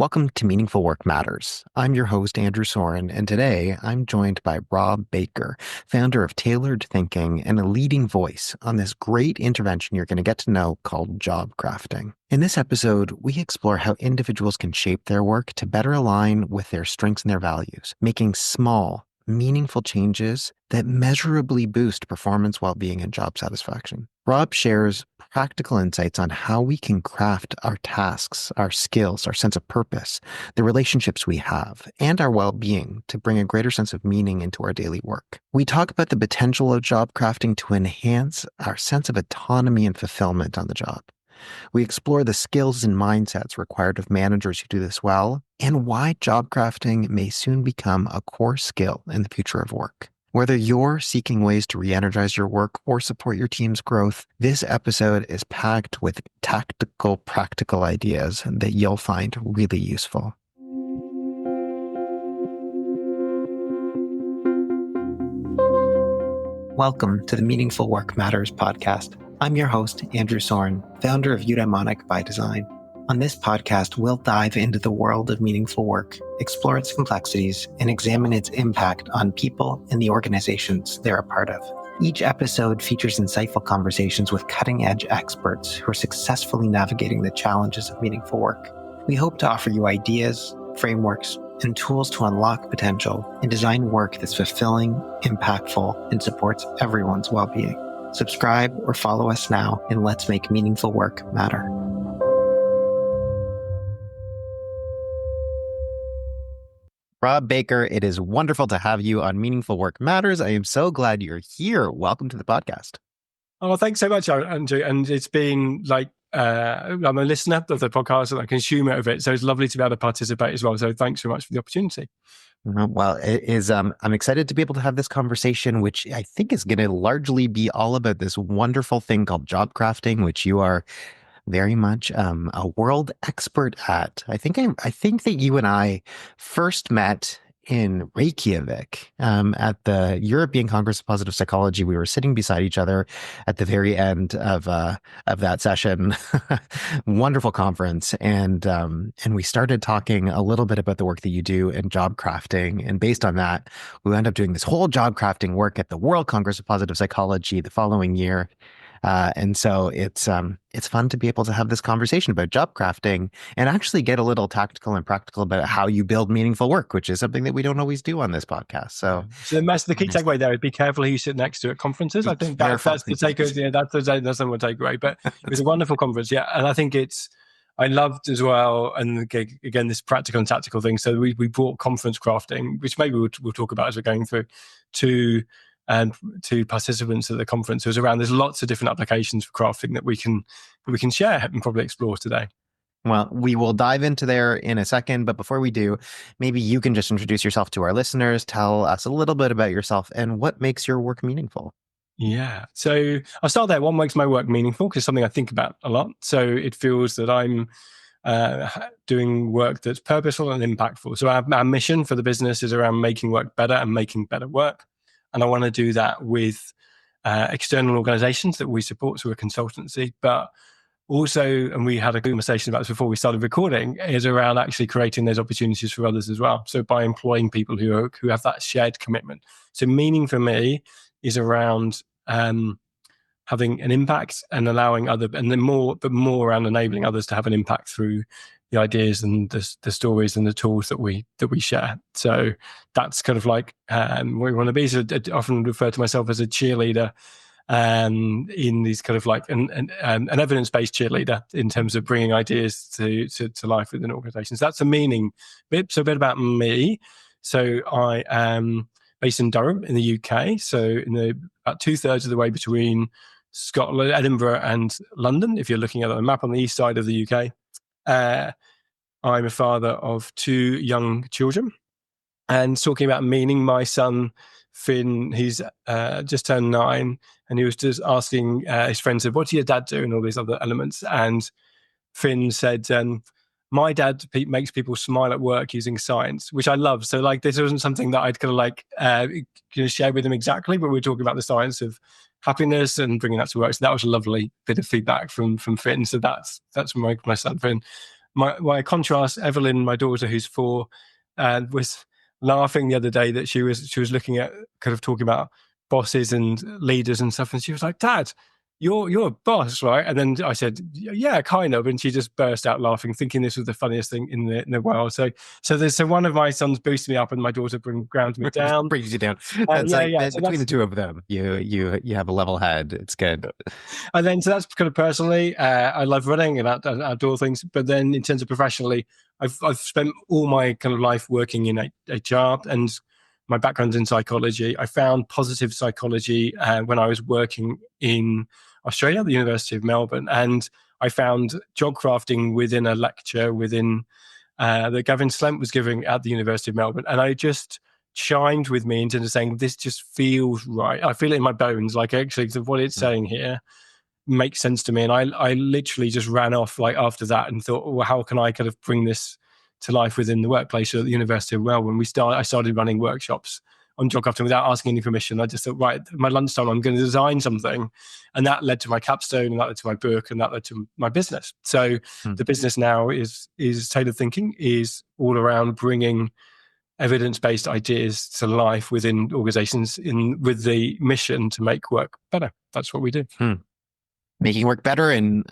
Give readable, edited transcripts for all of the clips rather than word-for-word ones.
Welcome to Meaningful Work Matters. I'm your host, Andrew Soren, and today I'm joined by Rob Baker, founder of Tailored Thinking and a leading voice on this great intervention you're going to get to know called job crafting. In this episode, we explore how individuals can shape their work to better align with their strengths and their values, making small, meaningful changes that measurably boost performance, well-being, and job satisfaction. Rob shares practical insights on how we can craft our tasks, our skills, our sense of purpose, the relationships we have, and our well-being to bring a greater sense of meaning into our daily work. We talk about the potential of job crafting to enhance our sense of autonomy and fulfillment on the job. We explore the skills and mindsets required of managers who do this well, and why job crafting may soon become a core skill in the future of work. Whether you're seeking ways to re-energize your work or support your team's growth, this episode is packed with tactical, practical ideas that you'll find really useful. Welcome to the Meaningful Work Matters podcast. I'm your host, Andrew Soren, founder of Eudaimonic by Design. On this podcast, we'll dive into the world of meaningful work, explore its complexities, and examine its impact on people and the organizations they're a part of. Each episode features insightful conversations with cutting-edge experts who are successfully navigating the challenges of meaningful work. We hope to offer you ideas, frameworks, and tools to unlock potential and design work that's fulfilling, impactful, and supports everyone's well-being. Subscribe or follow us now, and let's make meaningful work matter. Rob Baker, it is wonderful to have you on Meaningful Work Matters. I am so glad you're here. Welcome to the podcast. Oh, thanks so much, Andrew. And it's been like, I'm a listener of the podcast and a consumer of it. So it's lovely to be able to participate as well. So thanks very much for the opportunity. Well, it is. I'm excited to be able to have this conversation, which I think is going to largely be all about this wonderful thing called job crafting, which you are very much a world expert at. I think that you and I first met in Reykjavik at the European Congress of Positive Psychology. We were sitting beside each other at the very end of that session. Wonderful conference, and we started talking a little bit about the work that you do in job crafting. And based on that, we wound up doing this whole job crafting work at the World Congress of Positive Psychology the following year. And so it's fun to be able to have this conversation about job crafting and actually get a little tactical and practical about how you build meaningful work, which is something that we don't always do on this podcast. So the key takeaway there is be careful who you sit next to at conferences. I think that's the takeaway. Yeah, that's the one takeaway. But it was a wonderful conference. Yeah, and I think I loved as well. And again, this practical and tactical thing. So we brought conference crafting, which maybe we'll talk about as we're going through, to participants at the conference. It was around, there's lots of different applications for crafting that we can share and probably explore today. Well, we will dive into there in a second, but before we do, maybe you can just introduce yourself to our listeners, tell us a little bit about yourself and what makes your work meaningful. Yeah. So I'll start there. What makes my work meaningful? Because it's something I think about a lot. So it feels that I'm doing work that's purposeful and impactful. So our mission for the business is around making work better and making better work. And I want to do that with external organizations that we support, so a consultancy, but also, and we had a conversation about this before we started recording, is around actually creating those opportunities for others as well. So by employing people who have that shared commitment. So meaning for me is around having an impact and allowing more around enabling others to have an impact through the ideas and the stories and the tools that we share. So that's kind of like what we want to be. So I often refer to myself as a cheerleader, in these kind of like an evidence-based cheerleader in terms of bringing ideas to life within organizations. That's a meaning bit. So a bit about me. So I am based in Durham in the UK. So about 2/3 of the way between Scotland, Edinburgh and London, if you're looking at the map on the east side of the UK. I'm a father of 2 young children. And talking about meaning, my son, Finn, he's just turned 9, and he was just asking his friend, said, what does your dad do? And all these other elements. And Finn said, my dad makes people smile at work using science, which I love. So like, this wasn't something that I'd kind of like share with him exactly, but we were talking about the science of happiness and bringing that to work. So that was a lovely bit of feedback from Finn. So that's my son, Finn. my contrast, Evelyn, my daughter, who's 4, was laughing the other day that she was looking at, kind of talking about bosses and leaders and stuff, and she was like, "Dad, you're a boss, right?" And then I said, "Yeah, kind of," and she just burst out laughing, thinking this was the funniest thing in the world. So one of my sons boosted me up, and my daughter grounds me down. Brings you down. That's Yeah, like yeah. that So between the that's two of them, you have a level head. It's good. And then, so that's kind of personally, I love running and outdoor things. But then, in terms of professionally, I've spent all my kind of life working in HR, and my background's in psychology. I found positive psychology when I was working in Australia, at the University of Melbourne, and I found job crafting within a lecture within that Gavin Slent was giving at the University of Melbourne, and I just chimed with me into saying this just feels right. I feel it in my bones, like actually what it's saying here makes sense to me. And I literally just ran off like after that and thought, well, how can I kind of bring this to life within the workplace? So at the University of Melbourne, I started running workshops on job crafting without asking any permission. I just thought, right, my lunchtime, I'm going to design something. And that led to my capstone, and that led to my book, and that led to my business. So Hmm. the business now is tailored thinking, is all around bringing evidence-based ideas to life within organizations with the mission to make work better. That's what we do. Hmm. Making work better and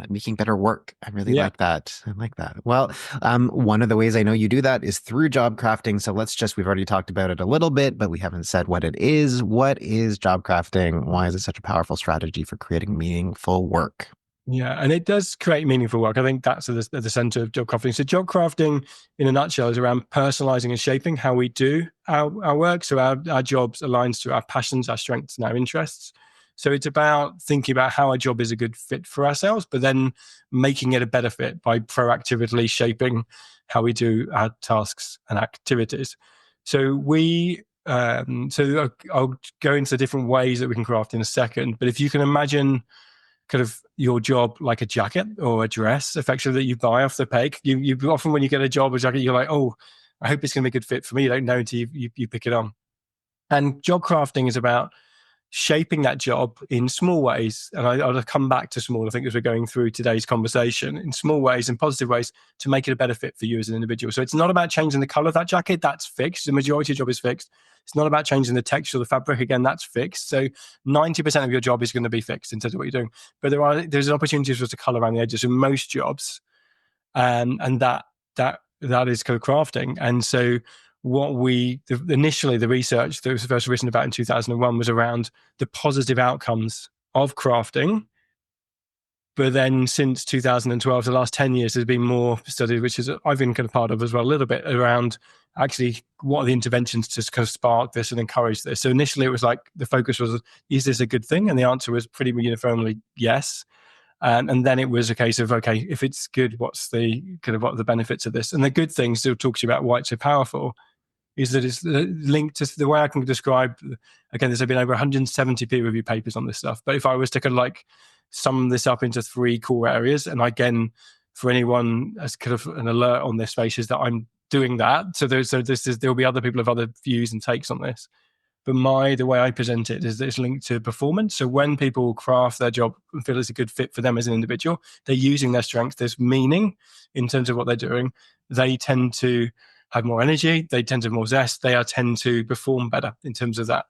making better work. I really Yeah. like that. I like that. Well, one of the ways I know you do that is through job crafting. So we've already talked about it a little bit, but we haven't said what it is. What is job crafting? Why is it such a powerful strategy for creating meaningful work? Yeah, and it does create meaningful work. I think that's at the center of job crafting. So job crafting, in a nutshell, is around personalizing and shaping how we do our work. So our jobs aligns to our passions, our strengths, and our interests. So it's about thinking about how our job is a good fit for ourselves, but then making it a better fit by proactively shaping how we do our tasks and activities. So I'll go into the different ways that we can craft in a second. But if you can imagine kind of your job like a jacket or a dress, effectively, that you buy off the peg. You often, when you get a job or jacket, you're like, oh, I hope it's going to be a good fit for me. You don't know until you pick it on. And job crafting is about shaping that job in small ways. And I'll come back to small, I think, as we're going through today's conversation, in small ways and positive ways to make it a better fit for you as an individual. So it's not about changing the color of that jacket. That's fixed. The majority of your job is fixed. It's not about changing the texture of the fabric. Again, that's fixed. So 90% of your job is going to be fixed in terms of what you're doing. But there's an opportunity for us to color around the edges in most jobs. And that is kind of crafting. And so initially the research that was first written about in 2001 was around the positive outcomes of crafting. But then since 2012, the last 10 years, there's been more studies, which is I've been kind of part of as well, a little bit around actually what are the interventions to kind of spark this and encourage this. So initially it was like the focus was, is this a good thing? And the answer was pretty uniformly yes. And then it was a case of, okay, if it's good, what are the benefits of this? And the good thing, still talks about why it's so powerful, is that it's linked to the way I can describe, again, there's been over 170 peer review papers on this stuff. But if I was to kind of like sum this up into 3 core areas, and again, for anyone as kind of an alert on this space, is that I'm doing that. So there'll be other people have other views and takes on this. But the way I present it is that it's linked to performance. So when people craft their job and feel it's a good fit for them as an individual, they're using their strengths. There's meaning in terms of what they're doing. They tend to have more energy. They tend to have more zest. They tend to perform better in terms of that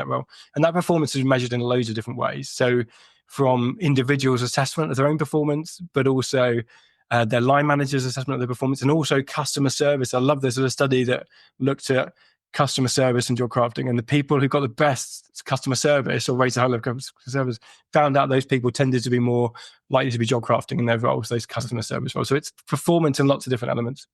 role. And that performance is measured in loads of different ways. So from individuals' assessment of their own performance, but also their line managers' assessment of their performance, and also customer service. I love this. There's a study that looked at customer service and job crafting, and the people who got the best customer service or rated high level customer service found out those people tended to be more likely to be job crafting in their roles, those customer service roles. So it's performance in lots of different elements.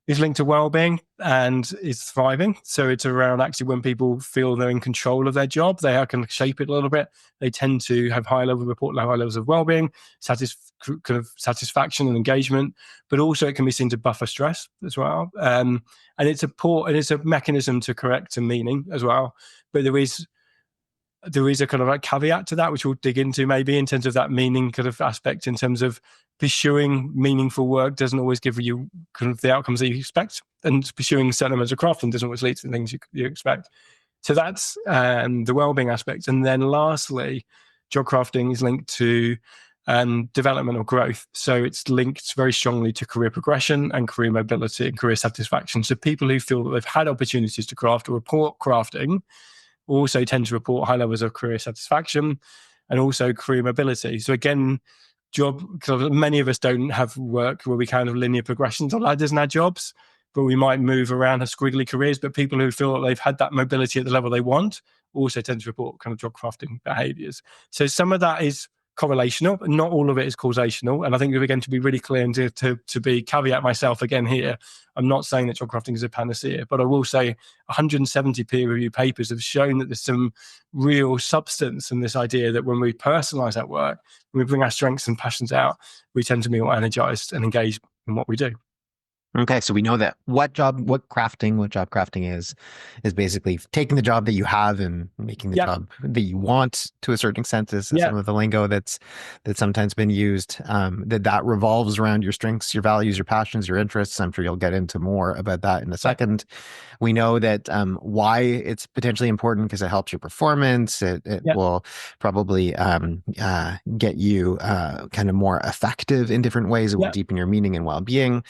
It's linked to well-being and is thriving. So it's around actually when people feel they're in control of their job, they can shape it a little bit. They tend to have high levels of well-being, kind of satisfaction and engagement, but also it can be seen to buffer stress as well. And it's a mechanism to correct some meaning as well. But there is a kind of like caveat to that, which we'll dig into maybe in terms of that meaning kind of aspect, in terms of pursuing meaningful work doesn't always give you kind of the outcomes that you expect, and pursuing certain elements of crafting doesn't always lead to the things you expect. So that's the well-being aspect. And then lastly, job crafting is linked to development or growth. So it's linked very strongly to career progression and career mobility and career satisfaction. So people who feel that they've had opportunities to craft or report crafting also tend to report high levels of career satisfaction and also career mobility. So again, because many of us don't have work where we kind of linear progressions or ladders in our jobs, but we might move around, have squiggly careers. But people who feel that they've had that mobility at the level they want also tend to report kind of job crafting behaviors. So some of that is correlational, but not all of it is causational. And I think, again, to be really clear and to be caveat myself again here, I'm not saying that job crafting is a panacea, but I will say 170 peer review papers have shown that there's some real substance in this idea that when we personalize that work, when we bring our strengths and passions out, we tend to be more energized and engaged in what we do. Okay, so we know that what job crafting is basically taking the job that you have and making the job that you want to a certain extent is some of the lingo that's sometimes been used. That revolves around your strengths, your values, your passions, your interests. I'm sure you'll get into more about that in a second. We know that why it's potentially important because it helps your performance. It will probably get you kind of more effective in different ways. It will deepen your meaning and well-being.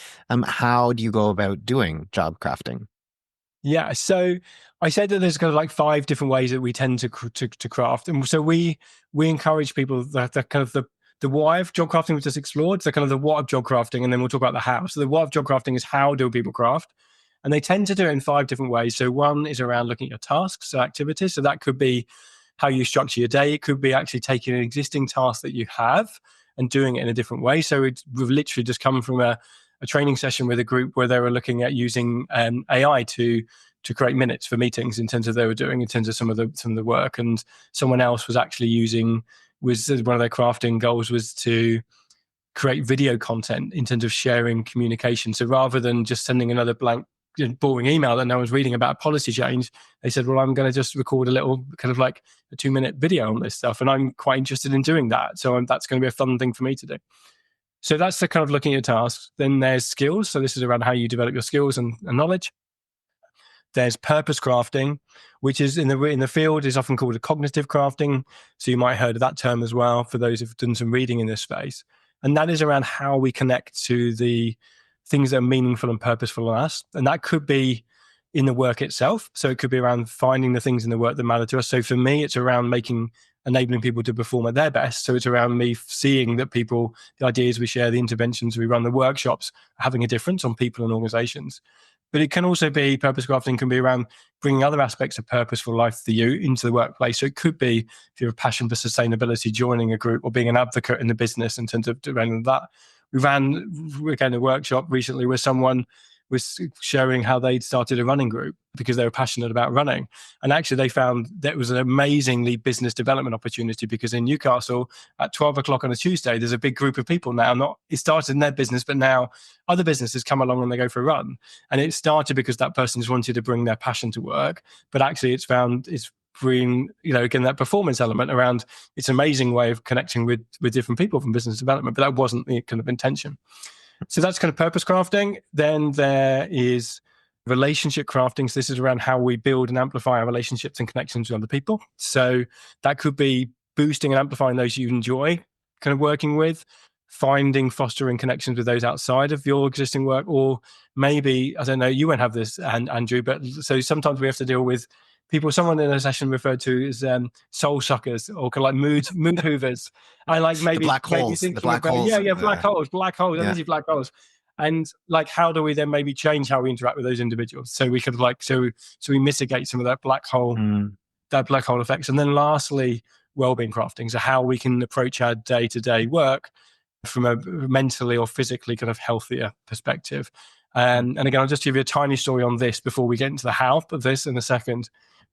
How do you go about doing job crafting? Yeah, so I said that there's kind of like 5 different ways that we tend to craft, and so we encourage people that kind of the why of job crafting we just explored, so kind of the what of job crafting, and then we'll talk about the how. So the what of job crafting is how do people craft, and they tend to do it in 5 different ways. So one is around looking at your tasks, so activities. So that could be how you structure your day. It could be actually taking an existing task that you have and doing it in a different way. So we've literally just come from a training session with a group where they were looking at using AI to create minutes for meetings in terms of they were doing in terms of some of the work, and someone else was actually was one of their crafting goals was to create video content in terms of sharing communication. So rather than just sending another blank boring email that no one's reading about a policy change, they said, well, I'm going to just record a little kind of like a 2-minute video on this stuff, and I'm quite interested in doing that, so that's going to be a fun thing for me to do. So that's the kind of looking at your tasks. Then there's skills. So this is around how you develop your skills and knowledge. There's purpose crafting, which is in the field is often called a cognitive crafting. So you might have heard of that term as well for those who've done some reading in this space. And that is around how we connect to the things that are meaningful and purposeful in us. And that could be in the work itself. So it could be around finding the things in the work that matter to us. So for me, it's around enabling people to perform at their best. So it's around me seeing that the ideas we share, the interventions we run, the workshops are having a difference on people and organizations. But it can also be, purpose crafting can be around bringing other aspects of purposeful life for you into the workplace. So it could be, if you have a passion for sustainability, joining a group or being an advocate in the business in terms of doing that. We ran a workshop recently where someone was sharing how they'd started a running group because they were passionate about running. And actually they found that was an amazingly business development opportunity, because in Newcastle at 12 o'clock on a Tuesday, there's a big group of people now, it started in their business, but now other businesses come along and they go for a run. And it started because that person just wanted to bring their passion to work. But actually it's bring, again, that performance element around, it's an amazing way of connecting with different people from business development, but that wasn't the kind of intention. So that's kind of purpose crafting. Then there is relationship crafting. So this is around how we build and amplify our relationships and connections with other people. So that could be boosting and amplifying those you enjoy kind of working with, fostering connections with those outside of your existing work, or maybe, I don't know, you won't have this, Andrew, but so sometimes we have to deal with people, someone in a session referred to as soul suckers, or kind of like mood hoovers. I like maybe the black holes, black holes, energy black holes. And like, how do we then maybe change how we interact with those individuals? So we could so we mitigate some of that black hole effects. And then lastly, wellbeing crafting. So how we can approach our day-to-day work from a mentally or physically kind of healthier perspective. And again, I'll just give you a tiny story on this before we get into the how of this in a second.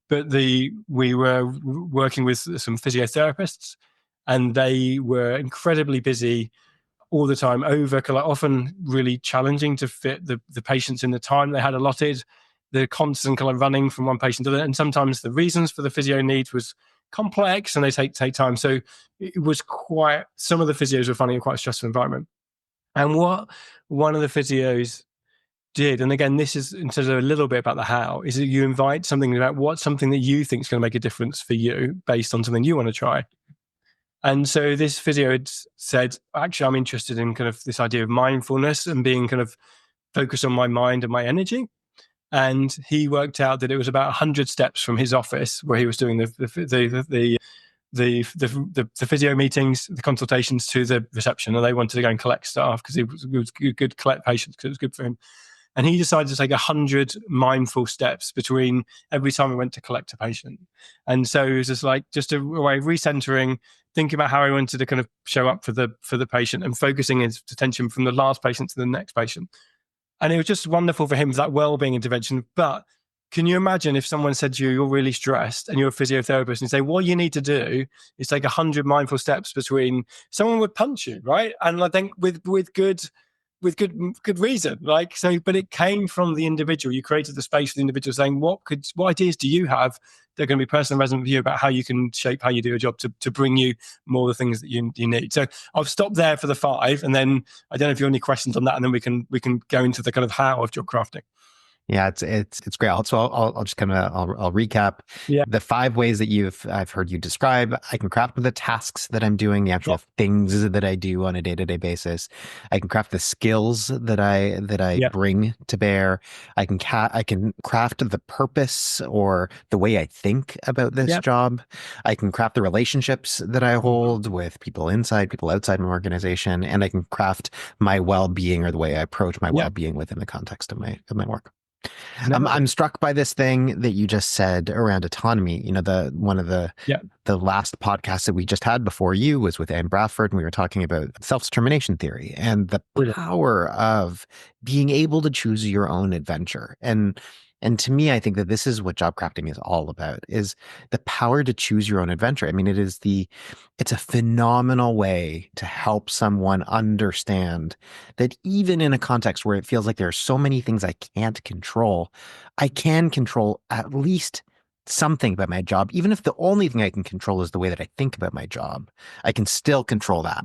But we were working with some physiotherapists, and they were incredibly busy all the time, often really challenging to fit the patients in the time they had allotted, the constant kind of running from one patient to the other. And sometimes the reasons for the physio needs was complex and they take time. So it was some of the physios were finding it quite a stressful environment. And what one of the physios did, and again, this is in terms of a little bit about the how, is that you invite something about what's something that you think is going to make a difference for you based on something you want to try. And so this physio had said, actually, I'm interested in kind of this idea of mindfulness and being kind of focused on my mind and my energy. And he worked out that it was about 100 steps from his office where he was doing the physio meetings, the consultations, to the reception, and they wanted to go and collect staff because it was good to collect patients because it was good for him. And he decided to take 100 mindful steps between every time he went to collect a patient. And so it was just a way of recentering, thinking about how he wanted to kind of show up for the patient and focusing his attention from the last patient to the next patient. And it was just wonderful for him, that well-being intervention. But can you imagine if someone said to you, you're really stressed and you're a physiotherapist, and you say, what you need to do is take 100 mindful steps between, someone would punch you, right? And I think with good reason, like, so, but it came from the individual. You created the space for the individual saying, what ideas do you have that are going to be personal and resonant with you about how you can shape how you do your job to bring you more of the things that you need. So I'll stop there for the 5, and then I don't know if you have any questions on that, and then we can go into the kind of how of job crafting. Yeah, it's great. So I'll just kind of I'll recap Yeah. the 5 ways that I've heard you describe. I can craft the tasks that I'm doing, the actual things that I do on a day-to-day basis. I can craft the skills that I bring to bear. I can craft the purpose or the way I think about this job. I can craft the relationships that I hold with people inside, people outside my organization, and I can craft my well-being or the way I approach my well-being within the context of my work. I'm struck by this thing that you just said around autonomy. You know, one of the last podcasts that we just had before you was with Anne Bradford, and we were talking about self-determination theory and the power of being able to choose your own adventure. And to me, I think that this is what job crafting is all about, is the power to choose your own adventure. I mean, it's a phenomenal way to help someone understand that even in a context where it feels like there are so many things I can't control, I can control at least something about my job. Even if the only thing I can control is the way that I think about my job, I can still control that.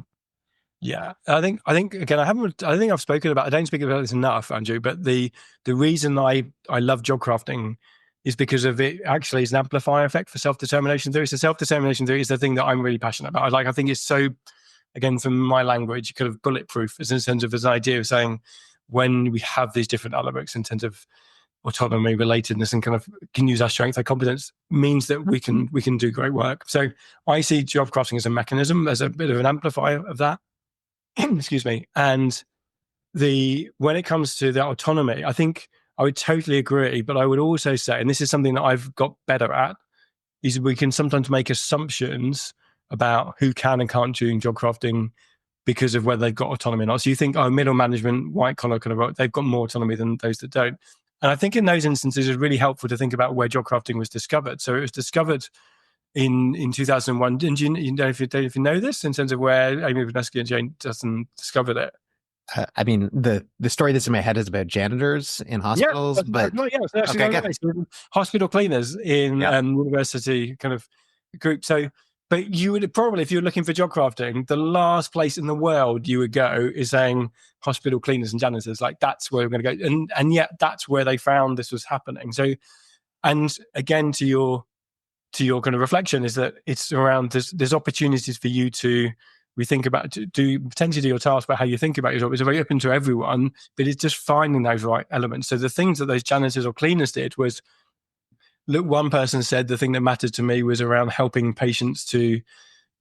Yeah, I think again, I think I've spoken about. I don't speak about this enough, Andrew. But the reason I love job crafting is because of it. Actually, is an amplifier effect for self-determination theory. So self-determination theory is the thing that I'm really passionate about. I think it's so, again, from my language, kind of bulletproof, as in terms of as an idea of saying, when we have these different elements in terms of autonomy, relatedness, and kind of can use our strength, our competence, means that we can do great work. So I see job crafting as a mechanism, as a bit of an amplifier of that. Excuse me. And when it comes to the autonomy, I think I would totally agree. But I would also say, and this is something that I've got better at, is we can sometimes make assumptions about who can and can't do job crafting because of whether they've got autonomy or not. So you think, oh, middle management, white collar kind of, they've got more autonomy than those that don't. And I think in those instances, it's really helpful to think about where job crafting was discovered. So it was discovered in 2001. And you know if you know this in terms of where Amy Vinesky and Jane Dustin discovered it? I mean, the story that's in my head is about janitors in hospitals, but hospital cleaners in university kind of group. So, but you would probably, if you're looking for job crafting, the last place in the world you would go is saying hospital cleaners and janitors. Like, that's where we're going to go, and yet that's where they found this was happening. So, and again, to your kind of reflection, is that it's around there's opportunities for you to rethink about, to potentially do your task about how you think about your job. It's very open to everyone, but it's just finding those right elements. So the things that those janitors or cleaners did was, look, one person said the thing that mattered to me was around helping patients to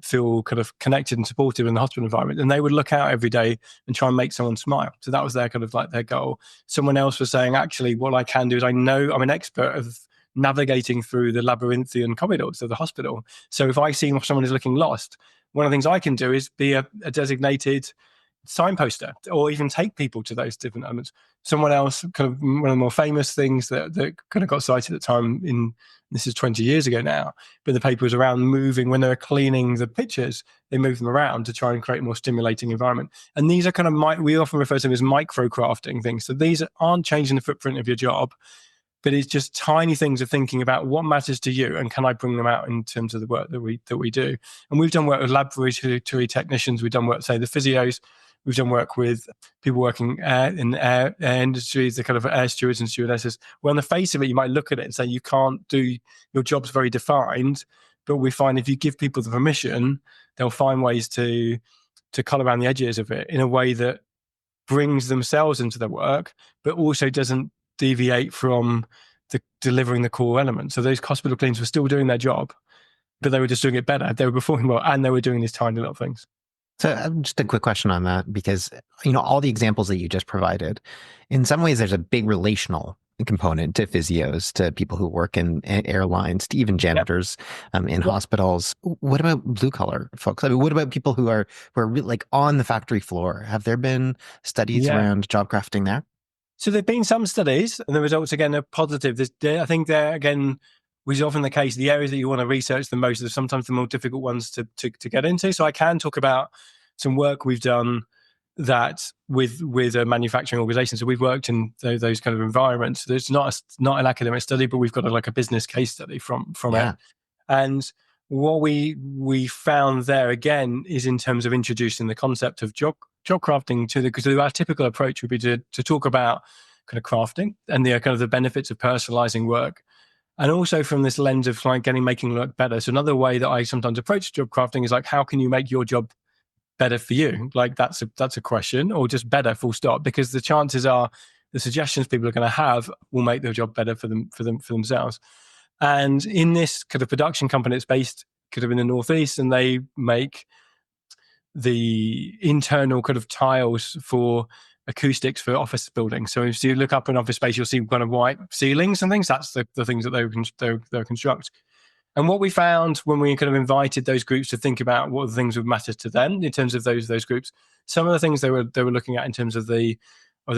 feel kind of connected and supportive in the hospital environment, and they would look out every day and try and make someone smile. So that was their kind of like their goal. Someone else was saying, actually, what I can do is, I know I'm an expert of navigating through the labyrinthian corridors of the hospital. So if I see someone is looking lost, one of the things I can do is be a designated signposter, or even take people to those different elements. Someone else, kind of one of the more famous things that kind of got cited at the time, this is 20 years ago now, but the paper was around moving, when they were cleaning the pictures, they moved them around to try and create a more stimulating environment. And these are kind of, we often refer to them as micro crafting things. So these aren't changing the footprint of your job, but it's just tiny things of thinking about what matters to you, and can I bring them out in terms of the work that we do. And we've done work with laboratory technicians. We've done work, say, the physios. We've done work with people working in air industries, the kind of air stewards and stewardesses. Well, on the face of it, you might look at it and say, you can't do, your job's very defined, But we find if you give people the permission, they'll find ways to cut around the edges of it in a way that brings themselves into the work, but also doesn't deviate from delivering the core element. So those hospital cleaners were still doing their job, but they were just doing it better. They were performing well, and they were doing these tiny little things. So just a quick question on that, because all the examples that you just provided, in some ways, there's a big relational component to physios, to people who work in airlines, to even janitors in hospitals. What about blue collar folks? I mean, what about people who are really, like, on the factory floor? Have there been studies around job crafting there? So there've been some studies, and the results again are positive. I think they're again, which is often the case, the areas that you want to research the most are sometimes the more difficult ones to get into. So I can talk about some work we've done that with a manufacturing organization. So we've worked in those kind of environments. So it's not an academic study, but we've got like a business case study from it. And what we found there again is in terms of introducing the concept of job crafting because our typical approach would be to talk about kind of crafting and the kind of the benefits of personalizing work. And also from this lens of like making work better. So another way that I sometimes approach job crafting is like, how can you make your job better for you? Like that's a question, or just better, full stop, because the chances are the suggestions people are going to have will make their job better for themselves. And in this kind of production company, it's based kind of in the Northeast, and they make the internal kind of tiles for acoustics for office buildings. So if you look up an office space, you'll see kind of white ceilings and things. That's the things that they'll construct. And what we found when we kind of invited those groups to think about what the things would matter to them in terms of those groups, some of the things they were looking at in terms of the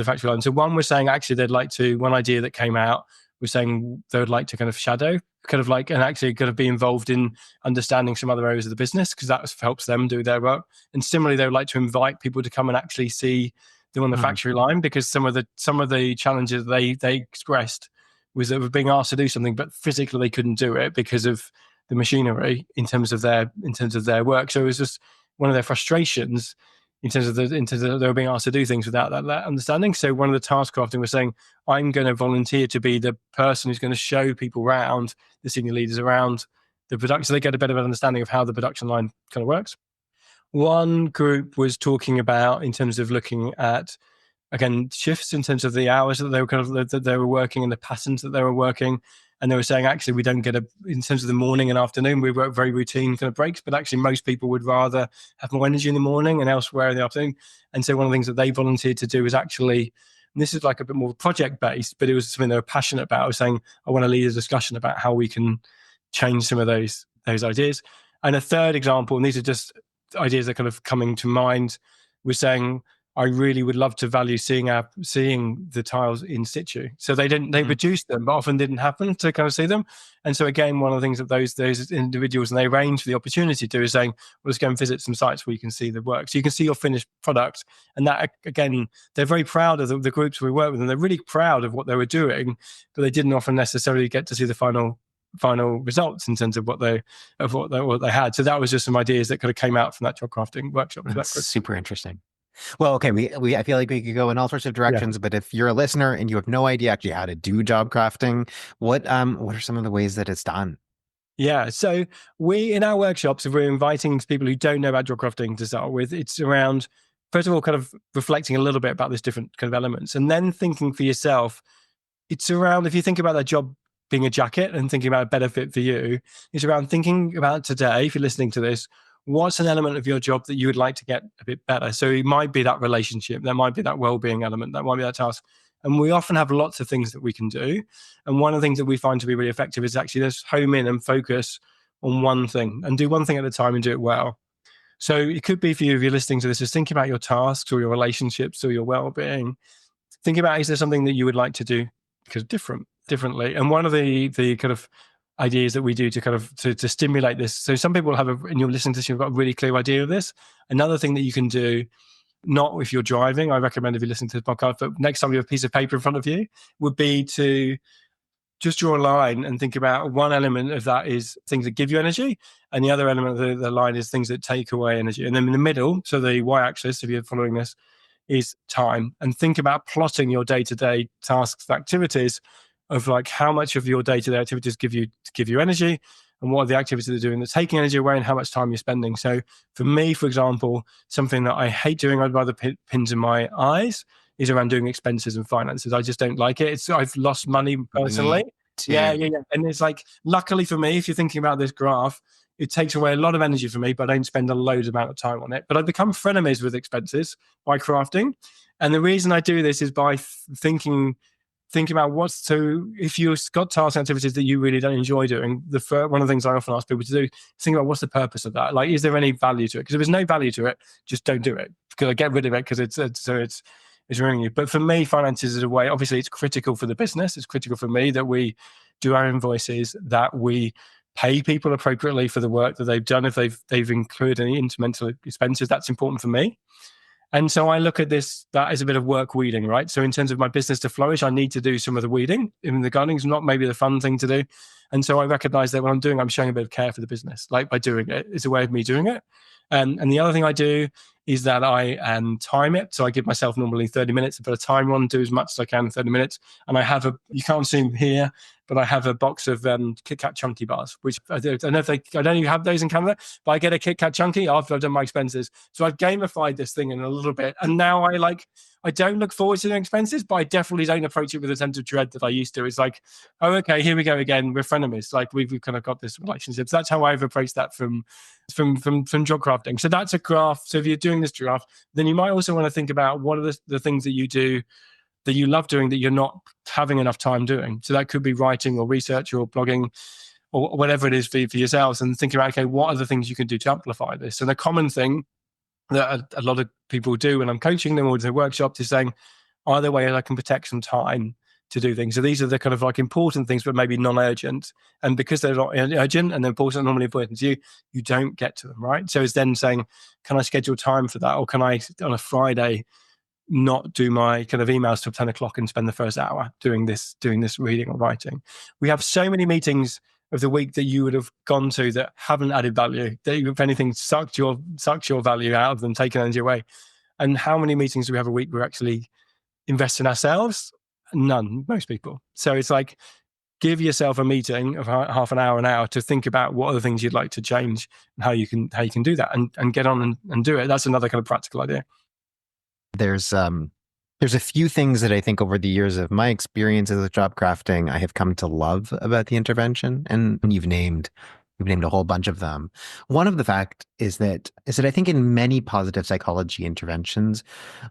factory line. So one was saying actually one idea that came out was saying they would like to kind of shadow, kind of like, and actually kind of be involved in understanding some other areas of the business, because that helps them do their work. And similarly, they would like to invite people to come and actually see them on the factory line, because some of the challenges they expressed was that they were being asked to do something, but physically they couldn't do it because of the machinery in terms of their work. So it was just one of their frustrations in terms of they were being asked to do things without that understanding. So one of the task crafting was saying, I'm going to volunteer to be the person who's going to show people around, the senior leaders around the production, so they get a better understanding of how the production line kind of works. One group was talking about in terms of looking at, again, shifts in terms of the hours that they were working and the patterns that they were working. And they were saying, actually, we don't get in terms of the morning and afternoon, we work very routine kind of breaks, but actually most people would rather have more energy in the morning and elsewhere in the afternoon. And so one of the things that they volunteered to do was actually, and this is like a bit more project based, but it was something they were passionate about. I was saying, I want to lead a discussion about how we can change some of those ideas. And a third example, and these are just ideas that kind of coming to mind, was saying, I really would love to value seeing the tiles in situ. So they produced them, but often didn't happen to kind of see them. And so again, one of the things that those individuals, and they arrange for the opportunity to, is saying, well, let's go and visit some sites where you can see the work. So you can see your finished product. And that, again, they're very proud of the groups we work with, and they're really proud of what they were doing, but they didn't often necessarily get to see the final results in terms of what they had. So that was just some ideas that kind of came out from that job crafting workshop. That's super interesting. Well, okay, I feel like we could go in all sorts of directions, but if you're a listener and you have no idea actually how to do job crafting, what are some of the ways that it's done? Yeah, so we, in our workshops, if we're inviting people who don't know about job crafting to start with, it's around, first of all, kind of reflecting a little bit about these different kind of elements, and then thinking for yourself. It's around, if you think about that job being a jacket and thinking about a better fit for you, it's around thinking about today, if you're listening to this, what's an element of your job that you would like to get a bit better? So it might be that relationship, there might be that well-being element, that might be that task. And we often have lots of things that we can do. And one of the things that we find to be really effective is actually just home in and focus on one thing and do one thing at a time and do it well. So it could be for you, if you're listening to this, is think about your tasks or your relationships or your well-being. Think about, is there something that you would like to do because differently? And one of the kind of ideas that we do to kind of to stimulate this. So some people have and you're listening to this, you've got a really clear idea of this. Another thing that you can do, not if you're driving, I recommend if you're listening to this podcast, but next time you have a piece of paper in front of you, would be to just draw a line and think about one element of that is things that give you energy, and the other element of the line is things that take away energy. And then in the middle, so the y-axis, if you're following this, is time. And think about plotting your day-to-day tasks, activities, of like how much of your day-to-day activities give you energy, and what are the activities they're doing that's taking energy away and how much time you're spending. So for me, for example, something that I hate doing, I'd rather pins in my eyes, is around doing expenses and finances. I just don't like it. I've lost money personally. Me Yeah, too. yeah, yeah. And it's like, luckily for me, if you're thinking about this graph, it takes away a lot of energy for me, but I don't spend a load amount of time on it. But I've become frenemies with expenses by crafting. And the reason I do this is by thinking about if you've got tasks and activities that you really don't enjoy doing, one of the things I often ask people to do is think about what's the purpose of that. Like, is there any value to it? Because if there's no value to it, just don't do it. Because I get rid of it because it's ruining you. But for me, finances is a way. Obviously, it's critical for the business. It's critical for me that we do our invoices, that we pay people appropriately for the work that they've done. If they've incurred any incremental expenses, that's important for me. And so I look at that as a bit of work weeding, right? So in terms of my business to flourish, I need to do some of the weeding. In the gardening is not maybe the fun thing to do. And so I recognize that when I'm showing a bit of care for the business, like by doing it. It's a way of me doing it. And the other thing I do is that I time it. So I give myself normally 30 minutes, put a timer on, do as much as I can in 30 minutes. And I have you can't see here, but I have a box of Kit Kat Chunky bars, which I don't know if I don't even have those in Canada, but I get a Kit Kat Chunky after I've done my expenses. So I've gamified this thing in a little bit. And now I don't look forward to doing expenses, but I definitely don't approach it with a sense of dread that I used to. It's like, oh, okay, here we go again. We're frenemies. Like we've kind of got this relationship. So that's how I've approached that from job crafting. So that's a graph. So if you're doing this graph, then you might also want to think about what are the things that you do that you love doing that you're not having enough time doing. So that could be writing or research or blogging or whatever it is for yourselves, and thinking about, okay, what are the things you can do to amplify this? And a common thing that a lot of people do when I'm coaching them or in workshops is saying, are there ways I can protect some time to do things? So these are the kind of like important things, but maybe non-urgent. And because they're not urgent and they're important, normally important to you, you don't get to them, right? So it's then saying, can I schedule time for that? Or can I, on a Friday, not do my kind of emails till 10 o'clock and spend the first hour doing this reading or writing? We have so many meetings of the week that you would have gone to that haven't added value, that if anything sucked your value out of them, taken energy away. And how many meetings do we have a week we're actually investing in ourselves? None, most people. So it's like, give yourself a meeting of half an hour to think about what are the things you'd like to change and how you can do that, and get on and do it. That's another kind of practical idea. There's a few things that I think over the years of my experiences with job crafting, I have come to love about the intervention, and you've named a whole bunch of them. One of the fact is that I think in many positive psychology interventions,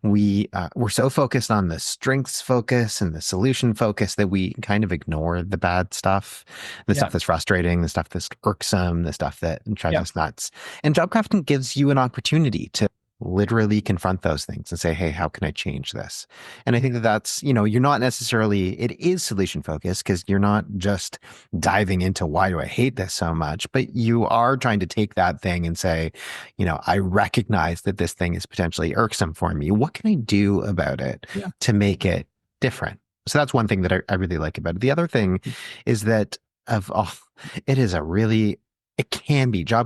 we're so focused on the strengths focus and the solution focus that we kind of ignore the bad stuff, the stuff that's frustrating, the stuff that's irksome, the stuff that drives us nuts. And job crafting gives you an opportunity to literally confront those things and say, hey, how can I change this? And I think that's, you're not necessarily, it is solution focused because you're not just diving into why do I hate this so much, but you are trying to take that thing and say, I recognize that this thing is potentially irksome for me. What can I do about it to make it different? So that's one thing that I really like about it. The other thing is that job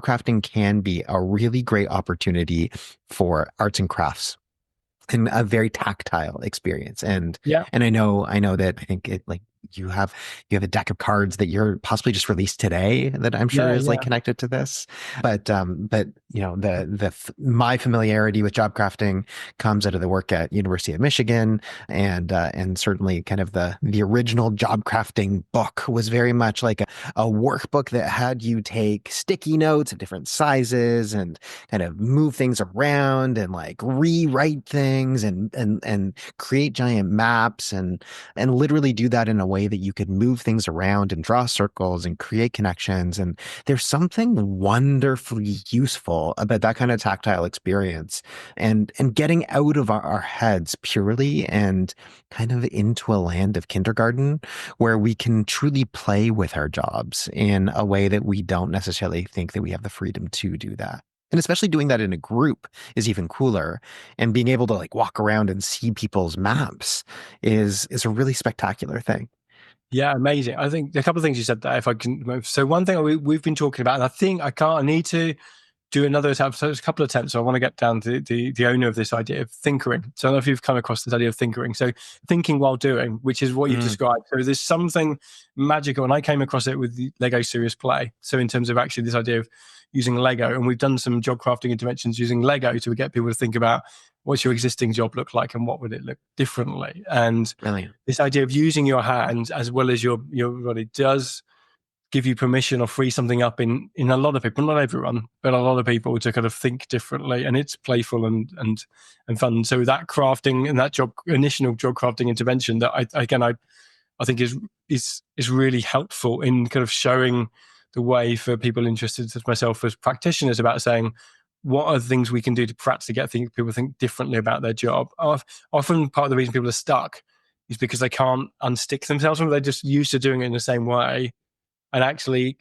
crafting can be a really great opportunity for arts and crafts and a very tactile experience. And I know that I think you have a deck of cards that you're possibly just released today that I'm sure is like connected to this. But my familiarity with job crafting comes out of the work at University of Michigan, and certainly kind of the original job crafting book was very much like a workbook that had you take sticky notes of different sizes and kind of move things around and like rewrite things and create giant maps and literally do that in a way that you could move things around and draw circles and create connections. And there's something wonderfully useful about that kind of tactile experience and getting out of our heads purely and kind of into a land of kindergarten where we can truly play with our jobs in a way that we don't necessarily think that we have the freedom to do that. And especially doing that in a group is even cooler. And being able to like walk around and see people's maps is a really spectacular thing. Yeah, amazing. I think a couple of things you said there, if I can move. So one thing we've been talking about, and I think I need to do another attempt. So there's a couple of attempts. So I want to get down to the owner of this idea of thinkering. So I don't know if you've come across this idea of thinkering. So thinking while doing, which is what you've Mm, described. So there's something magical, and I came across it with the Lego Serious Play. So in terms of actually this idea of using Lego, and we've done some job crafting interventions using Lego to get people to think about what's your existing job look like and what would it look differently. And brilliant. this idea of using your hands as well as your body does give you permission or free something up in a lot of people, not everyone, but a lot of people, to kind of think differently, and it's playful and fun. So that crafting and that initial job crafting intervention that I think is really helpful in kind of showing the way for people interested, as myself, as practitioners, about saying what are the things we can do to practically get people think differently about their job. Often part of the reason people are stuck is because they can't unstick themselves from it. They're just used to doing it in the same way, and actually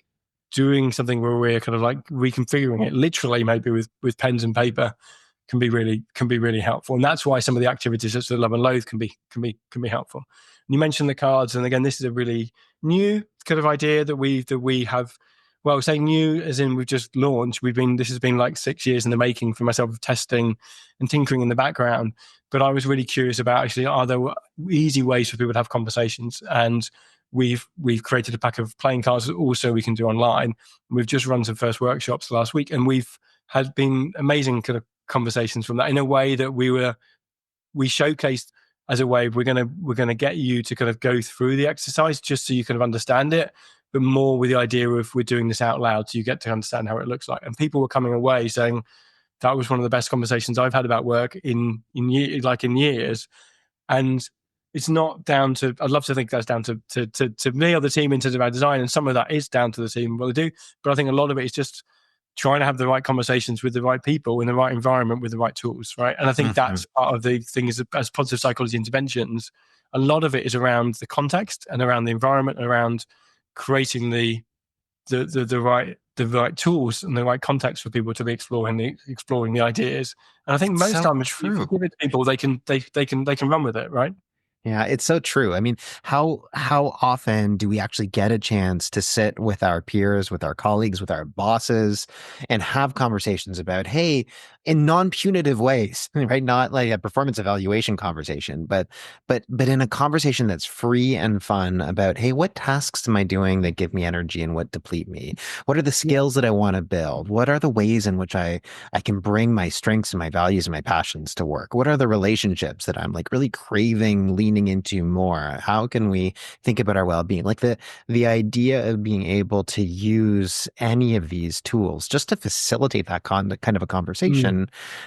doing something where we're kind of like reconfiguring it literally, maybe with pens and paper, can be really helpful. And that's why some of the activities such as love and loathe can be helpful. And you mentioned the cards, and again, this is a really new kind of idea that we have. Well, say new as in we've just launched. This has been like 6 years in the making for myself, of testing and tinkering in the background. But I was really curious about, actually, are there easy ways for people to have conversations? And we've created a pack of playing cards that also we can do online. We've just run some first workshops last week, and we've had been amazing kind of conversations from that, in a way that we showcased as a way of, we're gonna get you to kind of go through the exercise just so you kind of understand it, but more with the idea of we're doing this out loud so you get to understand how it looks like. And people were coming away saying that was one of the best conversations I've had about work in years. And it's not down to, I'd love to think that's down to me or the team in terms of our design, and some of that is down to the team, what they do. But I think a lot of it is just trying to have the right conversations with the right people in the right environment with the right tools, right? And I think Mhm. that's part of the thing, is as positive psychology interventions, a lot of it is around the context and around the environment and around creating the right tools and the right context for people to be exploring the ideas. And I think It's most so times, if you true. give it to people, they can run with it, right? Yeah, it's so true. I mean, how often do we actually get a chance to sit with our peers, with our colleagues, with our bosses, and have conversations about, hey, in non-punitive ways, right? Not like a performance evaluation conversation, but in a conversation that's free and fun about, hey, what tasks am I doing that give me energy and what deplete me? What are the skills that I want to build? What are the ways in which I can bring my strengths and my values and my passions to work? What are the relationships that I'm like really craving leaning into more? How can we think about our well-being? Like the idea of being able to use any of these tools just to facilitate that kind of a Mm. conversation,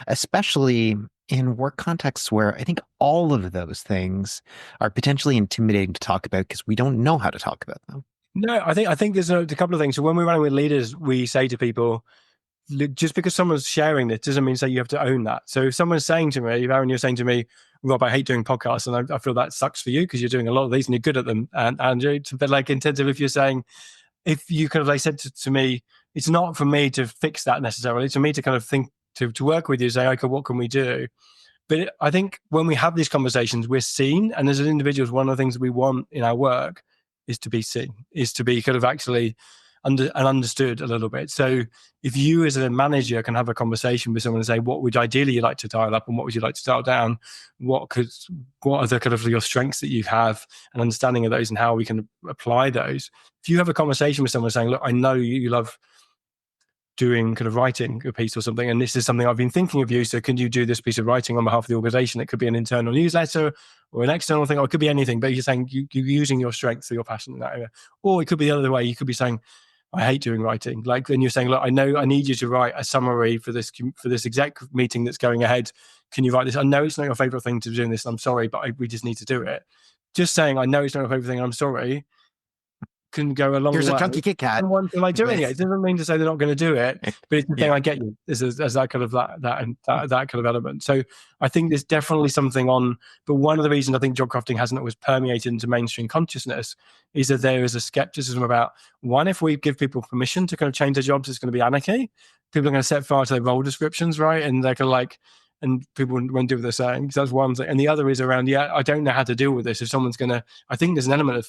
especially in work contexts where I think all of those things are potentially intimidating to talk about because we don't know how to talk about them. No, I think there's a couple of things. So when we're running with leaders, we say to people, look, just because someone's sharing this doesn't mean say you have to own that. So if someone's saying to me, if Aaron, you're saying to me, Rob, I hate doing podcasts, and I feel that sucks for you because you're doing a lot of these and you're good at them. And Andrew, but like, in terms of, if you're saying, if you kind of, they said to me, it's not for me to fix that necessarily. It's for me to kind of think, to work with you, say, okay, what can we do? But I think when we have these conversations, we're seen. And as individuals, one of the things that we want in our work is to be seen, is to be kind of actually understood a little bit. So if you as a manager can have a conversation with someone and say, what would ideally you like to dial up and what would you like to dial down? What are the kind of your strengths that you have, and understanding of those and how we can apply those. If you have a conversation with someone saying, look, I know you love doing kind of writing a piece or something, and this is something I've been thinking of you, so can you do this piece of writing on behalf of the organization? It could be an internal newsletter or an external thing, or it could be anything, but you're saying you're using your strengths or your passion in that area. Or it could be the other way. You could be saying, I hate doing writing. Like, then you're saying, look, I know I need you to write a summary for this exec meeting that's going ahead. Can you write this? I know it's not your favorite thing to do this, I'm sorry, but we just need to do it. Just saying, I know it's not your favorite thing, I'm sorry, can go a long Here's a way. chunky Kit Kat Someone feel like doing it. with It doesn't mean to say they're not going to do it, but it's the thing. yeah. I get you. As that kind of that kind of element. So I think there's definitely something on. But one of the reasons I think job crafting hasn't always permeated into mainstream consciousness is that there is a skepticism about, one, if we give people permission to kind of change their jobs, it's going to be anarchy. People are going to set fire to their role descriptions, right? And they're kind of like, and people won't do what they're saying. So that's one thing. And the other is around, yeah, I don't know how to deal with this. If someone's going to, I think there's an element of,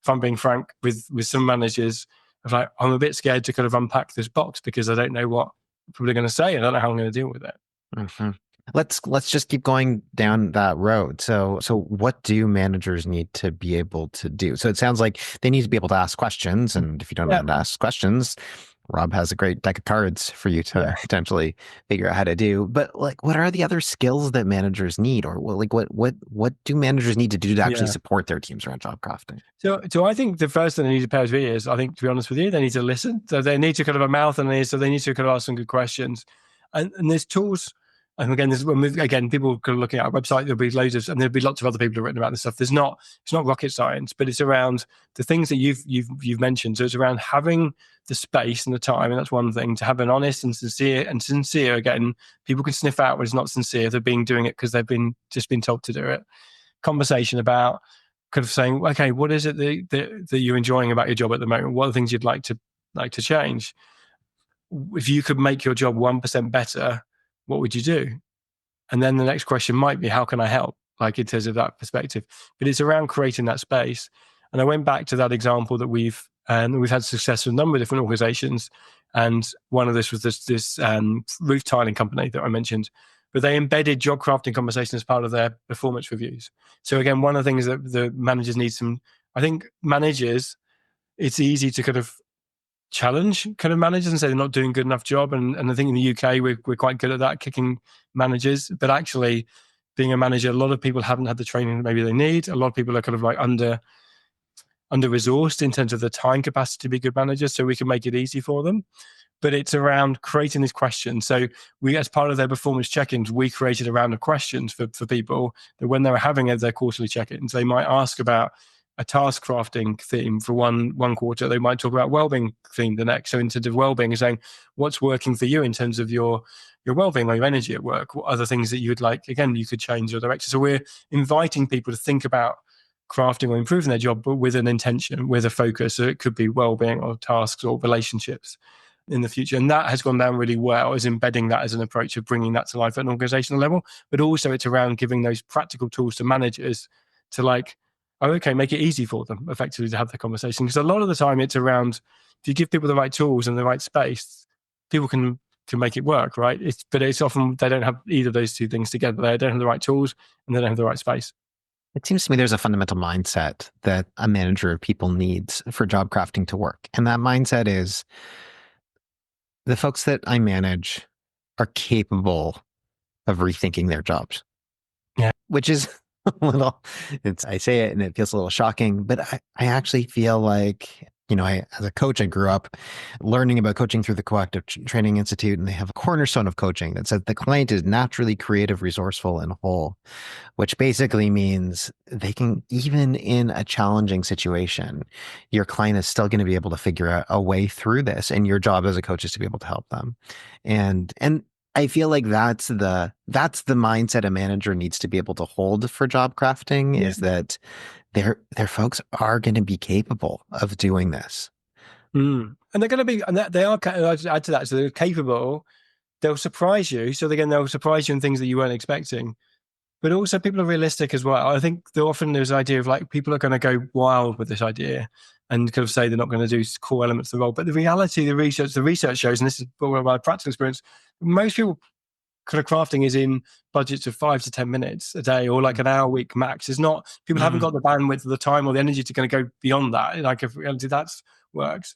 if I'm being frank, with some managers, of like, I'm a bit scared to kind of unpack this box because I don't know what people are going to say. I don't know how I'm going to deal with it. Mhm. Let's just keep going down that road. So what do managers need to be able to do? So it sounds like they need to be able to ask questions, and if you don't know Yeah, how to ask questions, Rob has a great deck of cards for you to yeah, potentially figure out how to do. But like, what are the other skills that managers need, or what do managers need to do to actually yeah. support their teams around job crafting? So I think the first thing they need to pay us is, I think, to be honest with you, they need to listen. So they need to kind of a mouth and ears. So they need to kind of ask some good questions. And there's tools. And again, again, people kind of looking at our website, there'll be loads of, and there'll be lots of other people who've written about this stuff. It's not rocket science, but it's around the things that you've mentioned. So it's around having the space and the time, and that's one thing. To have an honest and sincere. Again, people can sniff out when it's not sincere. They're doing it because they've been told to do it. Conversation about kind of saying, okay, what is it that you're enjoying about your job at the moment? What are the things you'd like to change? If you could make your job 1% better, what would you do? And then the next question might be, how can I help? Like in terms of that perspective. But it's around creating that space. And I went back to that example that we've had success with a number of different organizations. And one of this was this roof tiling company that I mentioned, but they embedded job crafting conversation as part of their performance reviews. So again, one of the things that the managers need I think managers, it's easy to kind of challenge kind of managers and say they're not doing a good enough job. And I think in the UK, we're quite good at that, kicking managers. But actually, being a manager, a lot of people haven't had the training that maybe they need. A lot of people are kind of like under resourced in terms of the time capacity to be good managers. So we can make it easy for them. But it's around creating these questions. So we, as part of their performance check-ins, we created a round of questions for people that when they were having their quarterly check-ins, they might ask about a task crafting theme for one quarter. They might talk about well-being theme the next. So in terms of well-being, saying what's working for you in terms of your well-being or your energy at work. What other things that you would like? Again, you could change your direction. So we're inviting people to think about crafting or improving their job, but with an intention, with a focus. So it could be well-being or tasks or relationships in the future. And that has gone down really well, is embedding that as an approach of bringing that to life at an organizational level. But also it's around giving those practical tools to managers to like, oh, okay, make it easy for them effectively to have the conversation. Because a lot of the time it's around, if you give people the right tools and the right space, people can make it work, right? But it's often they don't have either of those two things together. They don't have the right tools and they don't have the right space. It seems to me there's a fundamental mindset that a manager of people needs for job crafting to work. And that mindset is the folks that I manage are capable of rethinking their jobs. Yeah. Which is a little, I say it and it feels a little shocking, but I actually feel like, as a coach, I grew up learning about coaching through the Coactive Training Institute, and they have a cornerstone of coaching that says the client is naturally creative, resourceful, and whole, which basically means they can, even in a challenging situation, your client is still going to be able to figure out a way through this. And your job as a coach is to be able to help them. And I feel like that's the mindset a manager needs to be able to hold for job crafting, Yeah. is that their folks are going to be capable of doing this. And they're going to be, and they are, I'll just add to that. So they're capable, they'll surprise you. So again, they'll surprise you in things that you weren't expecting. But also people are realistic as well. I think often there's an idea of like people are going to go wild with this idea and kind of say they're not going to do core elements of the role. But the reality, the research shows, and this is my practical experience, most people kind of crafting is in budgets of 5 to 10 minutes a day or like an hour a week max. It's not, people haven't got the bandwidth or the time or the energy to kind of go beyond that. Like if reality that works.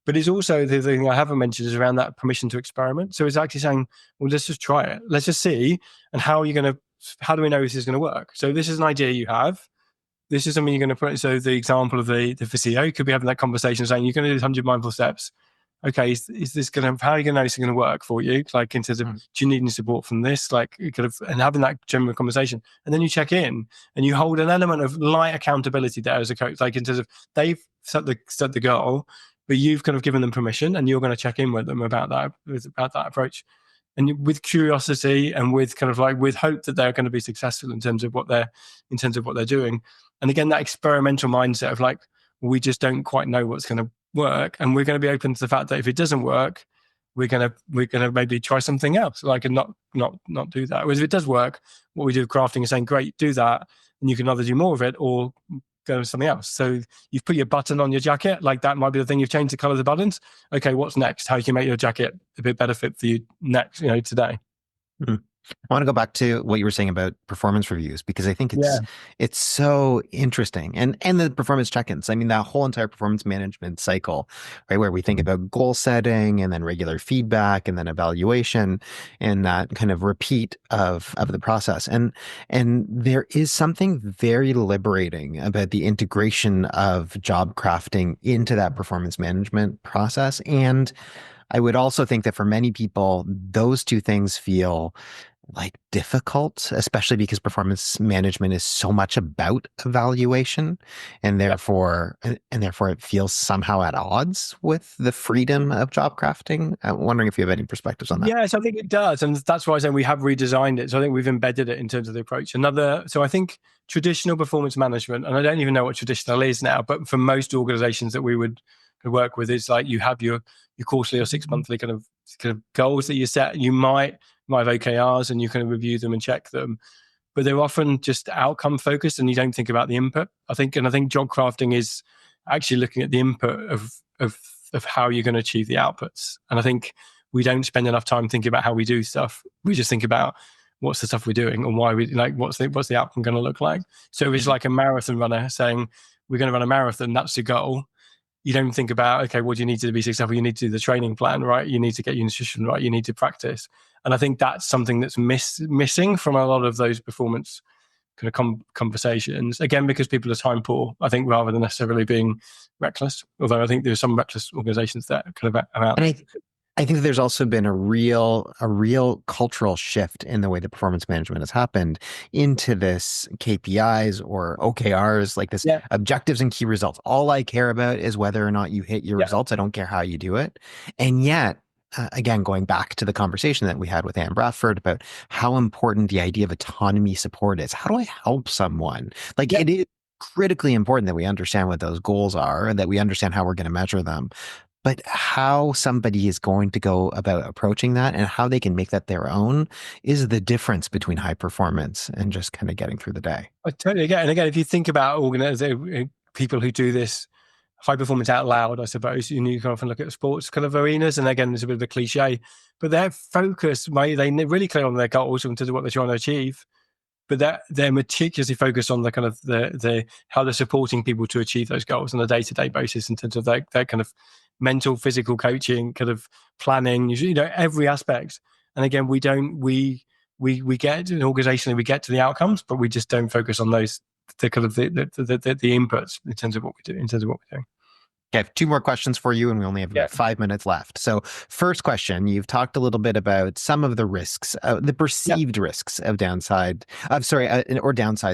But it's also the thing I haven't mentioned is around that permission to experiment. So it's actually saying, well, let's just try it. Let's just see. And how do we know this is going to work? So this is an idea you have. This is something you're going to put. So the example of the CEO could be having that conversation saying, you're going to do 100 mindful steps. Okay, is this going to, how are you going to know it's going to work for you? Like in terms of, do you need any support from this? Like kind of, and having that general conversation. And then you check in and you hold an element of light accountability there as a coach, like in terms of they've set the goal, but you've kind of given them permission and you're going to check in with them about that approach. And with curiosity and with kind of like with hope that they're going to be successful in terms of what they're doing. And again, that experimental mindset of like, we just don't quite know what's going to work, and we're going to be open to the fact that if it doesn't work, we're going to maybe try something else, like and not do that. Whereas if it does work, what we do with crafting is saying, great, do that, and you can either do more of it or go to something else. So you've put your button on your jacket, like that might be the thing. You've changed the color of the buttons. Okay, what's next? How can you make your jacket a bit better fit for you next, today? Hmm. I want to go back to what you were saying about performance reviews because I think Yeah. it's so interesting. And the performance check-ins. I mean, that whole entire performance management cycle, right, where we think about goal setting and then regular feedback and then evaluation and that kind of repeat of the process. And there is something very liberating about the integration of job crafting into that performance management process. And I would also think that for many people, those two things feel like difficult, especially because performance management is so much about evaluation and therefore it feels somehow at odds with the freedom of job crafting. I'm wondering if you have any perspectives on that. Yes, I think it does. And that's why I say we have redesigned it. So I think we've embedded it in terms of the approach. So I think traditional performance management, and I don't even know what traditional is now, but for most organizations that we would work with, is like you have your quarterly or 6 monthly kind of goals that you set. You might have OKRs and you kind of review them and check them, but they're often just outcome focused and you don't think about the input. I think job crafting is actually looking at the input of how you're going to achieve the outputs. And I think we don't spend enough time thinking about how we do stuff. We just think about what's the stuff we're doing and why we like what's the outcome going to look like. So it's like a marathon runner saying we're going to run a marathon, that's the goal. You don't think about, okay, what do you need to be successful? You need to do the training plan, right? You need to get your nutrition right. You need to practice. And I think that's something that's missing from a lot of those performance kind of conversations. Again, because people are time poor, I think, rather than necessarily being reckless. Although I think there's some reckless organizations that kind of are out And there. I think there's also been a real cultural shift in the way that performance management has happened into this KPIs or OKRs, like this Yeah, objectives and key results. All I care about is whether or not you hit your yeah, results. I don't care how you do it. And yet, again, going back to the conversation that we had with Anne Bradford about how important the idea of autonomy support is. How do I help someone? Like yeah. it is critically important that we understand what those goals are and that we understand how we're going to measure them. But how somebody is going to go about approaching that and how they can make that their own is the difference between high performance and just kind of getting through the day. I totally get it. And again, if you think about people who do this high performance out loud, I suppose, you can often look at sports kind of arenas. And again, there's a bit of a cliche, but they're focused, they're really clear on their goals and to what they're trying to achieve. But they're meticulously focused on the kind of the how they're supporting people to achieve those goals on a day-to-day basis in terms of their kind of mental, physical coaching, kind of planning, every aspect. And again, we get organizationally, we get to the outcomes, but we just don't focus on those the kind of the inputs in terms of what we do, in terms of what we're doing. Okay, I have two more questions for you, and we only have Yeah, about 5 minutes left. So, first question, you've talked a little bit about some of the risks, the yeah, perceived risks of or downsides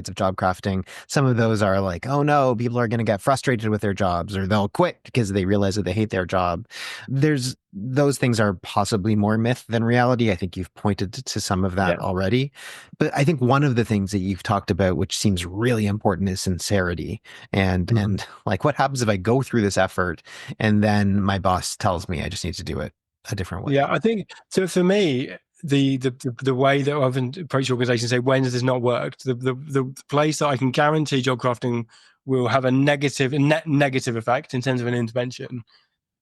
of job crafting. Some of those are like, oh no, people are going to get frustrated with their jobs, or they'll quit because they realize that they hate their job. Those things are possibly more myth than reality. I think you've pointed to some of that yeah, already. But I think one of the things that you've talked about, which seems really important, is sincerity. And like, what happens if I go through this effort and then my boss tells me I just need to do it a different way? yeah. I think so. For me, the way that I've approached organizations, say when does this not work? The place that I can guarantee job crafting will have a net negative effect in terms of an intervention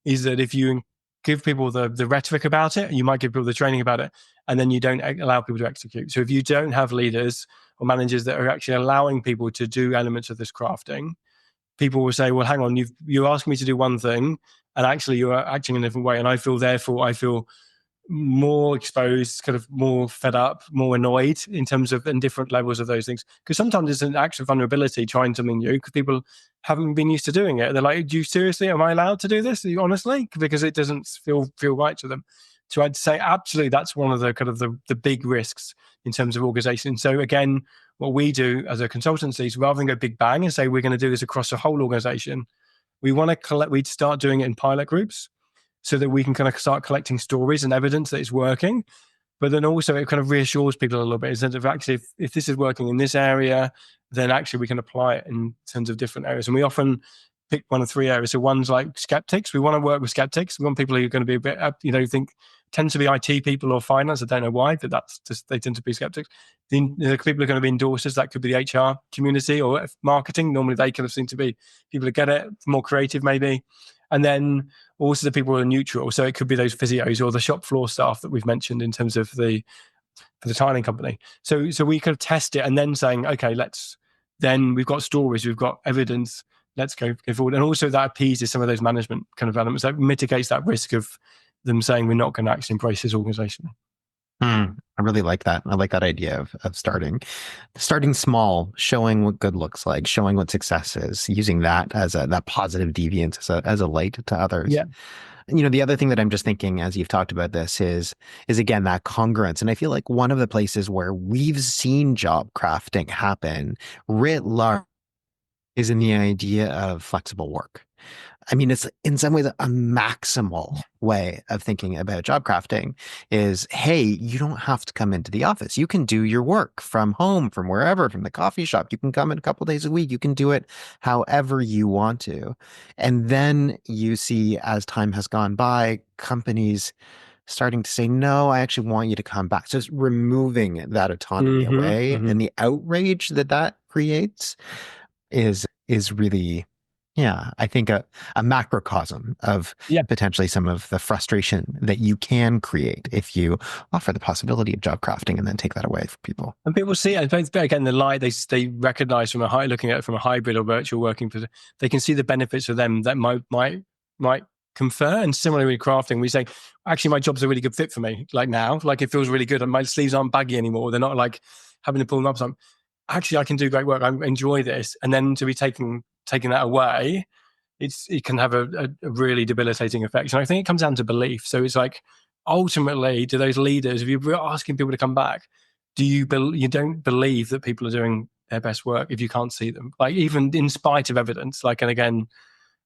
is that if you give people the rhetoric about it, you might give people the training about it, and then you don't allow people to execute. So if you don't have leaders or managers that are actually allowing people to do elements of this crafting, people will say, well, hang on, you asked me to do one thing, and actually you are acting in a different way. And I feel more exposed, kind of more fed up, more annoyed in terms of in different levels of those things. Because sometimes it's an act of vulnerability trying something new because people haven't been used to doing it. They're like, "Do you seriously? Am I allowed to do this? Honestly?" Because it doesn't feel right to them. So I'd say absolutely that's one of the kind of the big risks in terms of organization. So again, what we do as a consultancy is rather than go big bang and say we're going to do this across the whole organization, we want to we'd start doing it in pilot groups so that we can kind of start collecting stories and evidence that it's working. But then also it kind of reassures people a little bit in terms of actually, if this is working in this area, then actually we can apply it in terms of different areas. And we often pick one of three areas. So one's like skeptics. We want to work with skeptics. We want people who are going to be a bit, think tends to be IT people or finance. I don't know why, but that's just, they tend to be skeptics. The people are going to be endorsers. That could be the HR community or marketing. Normally they kind of seem to be people who get it, more creative maybe. And then also the people who are neutral. So it could be those physios or the shop floor staff that we've mentioned in terms of for the tiling company. So we kind of test it and then saying, okay, then we've got stories, we've got evidence, let's go forward. And also that appeases some of those management kind of elements. That mitigates that risk of them saying we're not going to actually embrace this organization. I really like that. I like that idea of starting small, showing what good looks like, showing what success is, using that as that positive deviance as a light to others. Yeah. The other thing that I'm just thinking as you've talked about this is again that congruence. And I feel like one of the places where we've seen job crafting happen writ large is in the idea of flexible work. I mean, it's in some ways a maximal way of thinking about job crafting is, hey, you don't have to come into the office. You can do your work from home, from wherever, from the coffee shop. You can come in a couple days a week. You can do it however you want to. And then you see, as time has gone by, companies starting to say, no, I actually want you to come back. So it's removing that autonomy away, and the outrage that creates is really, yeah, I think a macrocosm of potentially some of the frustration that you can create if you offer the possibility of job crafting and then take that away from people. And people see it. Again, the light they recognize from looking at it from a hybrid or virtual working, they can see the benefits of them that might confer. And similarly with crafting, we say, actually, my job's a really good fit for me. Like now, like it feels really good, and my sleeves aren't baggy anymore. They're not like having to pull them up. So actually, I can do great work. I enjoy this. And then to be taking that away, it can have a really debilitating effect. And I think it comes down to belief. So it's like, ultimately, do those leaders, if you're asking people to come back, you don't believe that people are doing their best work if you can't see them, like even in spite of evidence. Like, and again,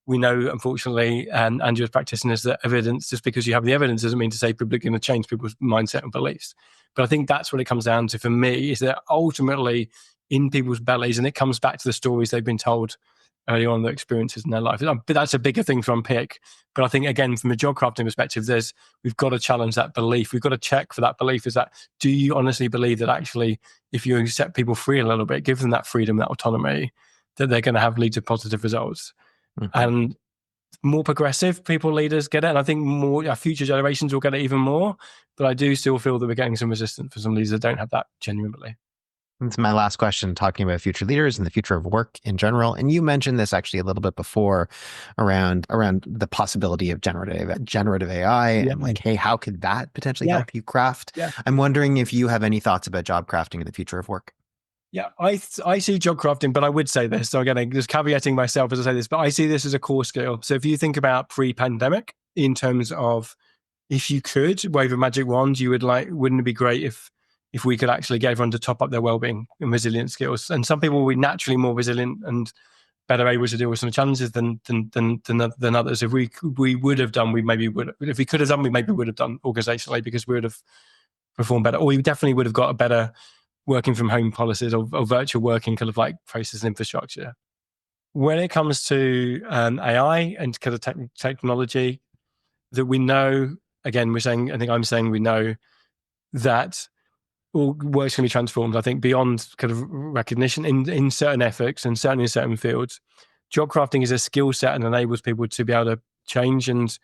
we know, unfortunately, and Andrew as practitioners, that evidence, just because you have the evidence doesn't mean to say people are going to change people's mindset and beliefs. But I think that's what it comes down to for me, is that ultimately in people's bellies, and it comes back to the stories they've been told early on, the experiences in their life. But that's a bigger thing to unpick. But I think, again, from a job crafting perspective, we've got to challenge that belief. We've got to check for that belief. Is that, do you honestly believe that actually, if you set people free a little bit, give them that freedom, that autonomy, that they're going to lead to positive results? And more progressive people, leaders get it. And I think more future generations will get it even more. But I do still feel that we're getting some resistance for some leaders that don't have that genuine belief. It's my last question, talking about future leaders and the future of work in general. And you mentioned this actually a little bit before around the possibility of generative AI and like, hey, how could that potentially help you craft? Yeah. I'm wondering if you have any thoughts about job crafting in the future of work. Yeah, I see job crafting, but I would say this. So again, just caveating myself as I say this, but I see this as a core skill. So if you think about pre-pandemic in terms of, if you could wave a magic wand, you would wouldn't it be great if we could actually get everyone to top up their well-being and resilience skills? And some people will be naturally more resilient and better able to deal with some challenges than others. If we would have done, we maybe would. If we could have done, we maybe would have done organizationally, because we would have performed better, or we definitely would have got a better working from home policies or virtual working kind of like process and infrastructure. When it comes to AI and kind of technology, that we know, again, I'm saying we know that all work's going to be transformed. I think beyond kind of recognition in certain ethics and certainly in certain fields, job crafting is a skill set and enables people to be able to change and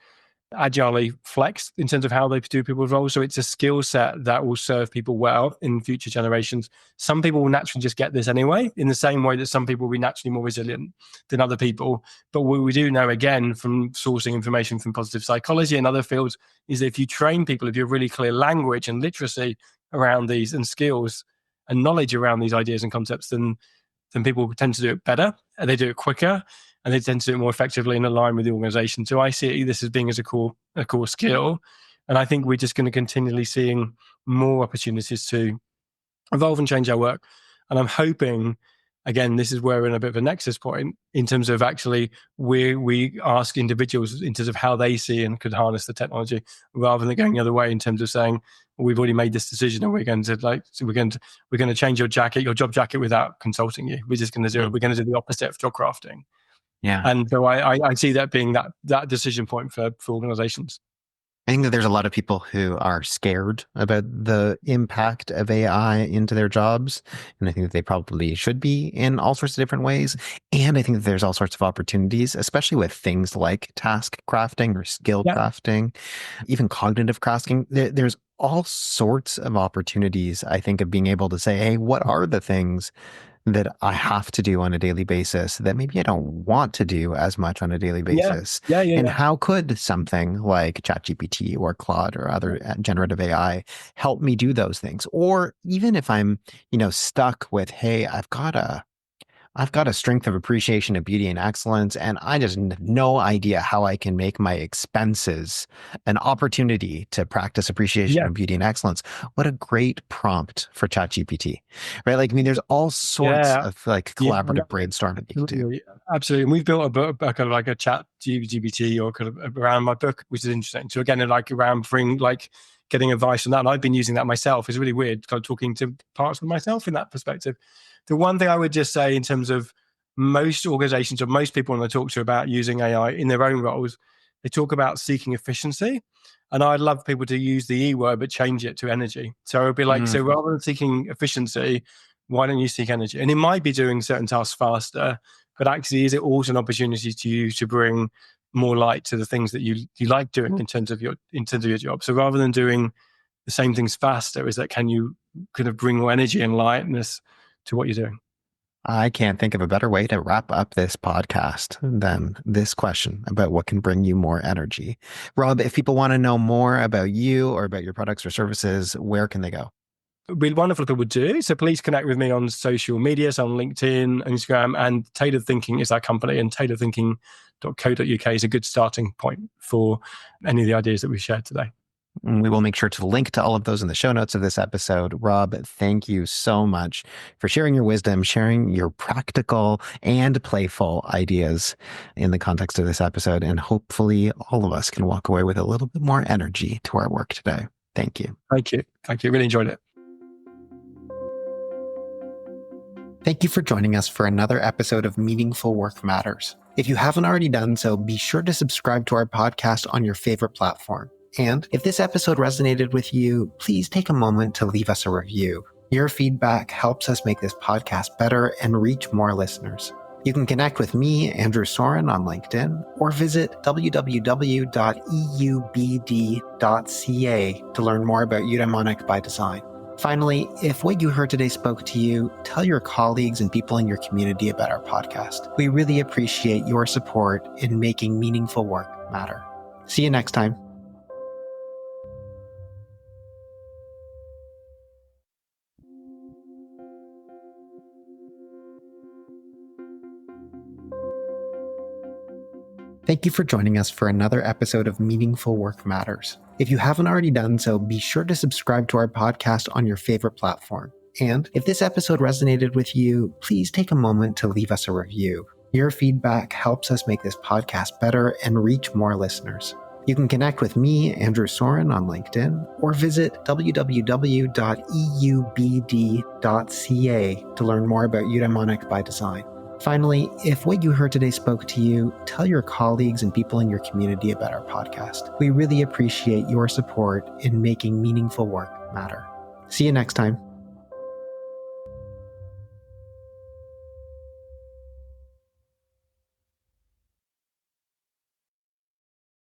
agilely flex in terms of how they do people's roles. So it's a skill set that will serve people well in future generations. Some people will naturally just get this anyway, in the same way that some people will be naturally more resilient than other people. But what we do know, again, from sourcing information from positive psychology and other fields, is that if you train people, if you have really clear language and literacy around these and skills and knowledge around these ideas and concepts, then people tend to do it better and they do it quicker, and they tend to do it more effectively and align with the organization. So I see this as being as a core skill. And I think we're just going to continually seeing more opportunities to evolve and change our work. And I'm hoping, again, this is where we're in a bit of a nexus point in terms of actually we ask individuals in terms of how they see and could harness the technology, rather than going the other way in terms of saying, well, we've already made this decision and we're going to change your job jacket without consulting you. We're just going to do it. We're going to do the opposite of job crafting. Yeah. And so I see that being that decision point for organizations. I think that there's a lot of people who are scared about the impact of AI into their jobs. And I think that they probably should be in all sorts of different ways. And I think that there's all sorts of opportunities, especially with things like task crafting or skill Yeah, crafting, even cognitive crafting. There's all sorts of opportunities, I think, of being able to say, hey, what are the things that I have to do on a daily basis that maybe I don't want to do as much on a daily yeah, basis? yeah, yeah, And yeah. how could something like ChatGPT or Claude or other generative AI help me do those things? Or even if I'm, stuck with, hey, I've got a strength of appreciation of beauty and excellence, and I just have no idea how I can make my expenses an opportunity to practice appreciation Yeah, of beauty and excellence. What a great prompt for ChatGPT, right? Like, I mean, there's all sorts yeah, of like yeah. collaborative brainstorming you can do. Absolutely, absolutely. And we've built a book, a kind of like a chat GPT or kind of around my book, which is interesting. So again, like around bring like getting advice on that. And I've been using that myself. It's really weird, kind of talking to parts of myself in that perspective. The one thing I would just say in terms of most organizations or most people when I talk to about using AI in their own roles, they talk about seeking efficiency. And I'd love people to use the E word, but change it to energy. So it'd be like, Mm. so rather than seeking efficiency, why don't you seek energy? And it might be doing certain tasks faster, but actually, is it also an opportunity to you to bring more light to the things that you like doing in terms of your job? So rather than doing the same things faster, is that can you kind of bring more energy and lightness to what you're doing? I can't think of a better way to wrap up this podcast than this question about what can bring you more energy. Rob, if people want to know more about you or about your products or services, where can they go? It'd be wonderful if it would do. So please connect with me on social media, so on LinkedIn, Instagram, and Tailored Thinking is our company, and tailoredthinking.co.uk is a good starting point for any of the ideas that we've shared today. We will make sure to link to all of those in the show notes of this episode. Rob, thank you so much for sharing your wisdom, sharing your practical and playful ideas in the context of this episode. And hopefully, all of us can walk away with a little bit more energy to our work today. Thank you. Thank you. Thank you. Really enjoyed it. Thank you for joining us for another episode of Meaningful Work Matters. If you haven't already done so, be sure to subscribe to our podcast on your favorite platform. And if this episode resonated with you, please take a moment to leave us a review. Your feedback helps us make this podcast better and reach more listeners. You can connect with me, Andrew Soren, on LinkedIn, or visit www.eubd.ca to learn more about Eudaimonic by Design. Finally, if what you heard today spoke to you, tell your colleagues and people in your community about our podcast. We really appreciate your support in making meaningful work matter. See you next time. Thank you for joining us for another episode of Meaningful Work Matters. If you haven't already done so, be sure to subscribe to our podcast on your favorite platform. And if this episode resonated with you, please take a moment to leave us a review. Your feedback helps us make this podcast better and reach more listeners. You can connect with me, Andrew Soren, on LinkedIn, or visit www.eubd.ca to learn more about Eudaimonic by Design. Finally, if what you heard today spoke to you, tell your colleagues and people in your community about our podcast. We really appreciate your support in making meaningful work matter. See you next time.